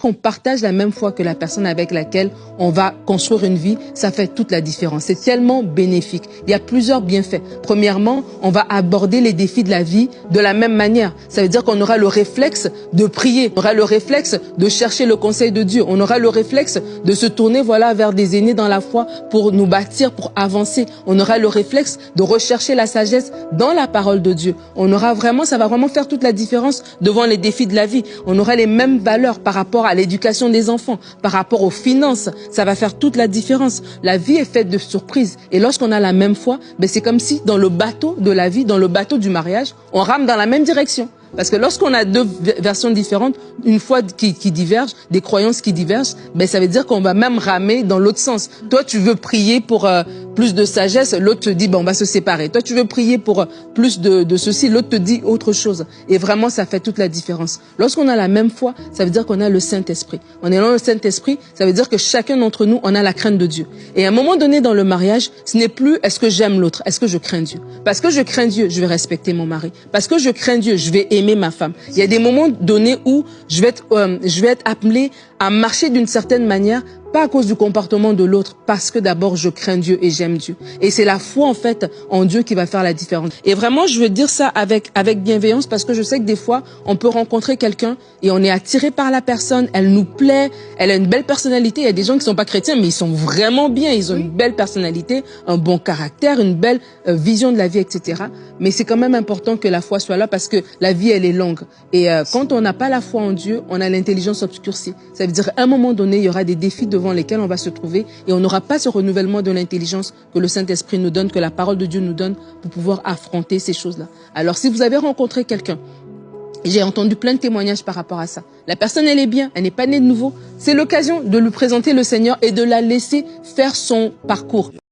qu'on partage la même foi que la personne avec laquelle on va construire une vie, ça fait toute la différence. C'est tellement bénéfique. Il y a plusieurs bienfaits. Premièrement, on va aborder les défis de la vie de la même manière. Ça veut dire qu'on aura le réflexe de prier, on aura le réflexe de chercher le conseil de Dieu, on aura le réflexe de se tourner vers des aînés dans la foi pour nous bâtir, pour avancer. On aura le réflexe de rechercher la sagesse dans la parole de Dieu. Ça va vraiment faire toute la différence devant les défis de la vie. On aura les mêmes valeurs par rapport à l'éducation des enfants, par rapport aux finances. Ça va faire toute la différence. La vie est faite de surprises. Et lorsqu'on a la même foi, c'est comme si dans le bateau de la vie, dans le bateau du mariage, on rame dans la même direction. Parce que lorsqu'on a deux versions différentes, une foi qui diverge, des croyances qui divergent, ça veut dire qu'on va même ramer dans l'autre sens. Toi, tu veux prier pour plus de sagesse, l'autre te dit, on va se séparer. Toi, tu veux prier pour plus de ceci, l'autre te dit autre chose. Et vraiment, ça fait toute la différence. Lorsqu'on a la même foi, ça veut dire qu'on a le Saint-Esprit. En ayant le Saint-Esprit, ça veut dire que chacun d'entre nous, on a la crainte de Dieu. Et à un moment donné dans le mariage, ce n'est plus est-ce que j'aime l'autre, est-ce que je crains Dieu. Parce que je crains Dieu, je vais respecter mon mari. Parce que je crains Dieu, je vais aimer ma femme. Il y a des moments donnés où je vais être appelé à marcher d'une certaine manière, pas à cause du comportement de l'autre, parce que d'abord je crains Dieu et j'aime Dieu. Et c'est la foi en fait en Dieu qui va faire la différence. Et vraiment je veux dire ça avec bienveillance, parce que je sais que des fois on peut rencontrer quelqu'un et on est attiré par la personne, elle nous plaît, elle a une belle personnalité. Il y a des gens qui sont pas chrétiens mais ils sont vraiment bien, ils ont une belle personnalité, un bon caractère, une belle vision de la vie, etc. Mais c'est quand même important que la foi soit là, parce que la vie elle est longue. Et quand on n'a pas la foi en Dieu, on a l'intelligence obscurcie. Ça veut dire qu'à un moment donné, il y aura des défis devant lesquels on va se trouver et on n'aura pas ce renouvellement de l'intelligence que le Saint-Esprit nous donne, que la parole de Dieu nous donne pour pouvoir affronter ces choses-là. Alors si vous avez rencontré quelqu'un, j'ai entendu plein de témoignages par rapport à ça. La personne, elle est bien, elle n'est pas née de nouveau. C'est l'occasion de lui présenter le Seigneur et de la laisser faire son parcours.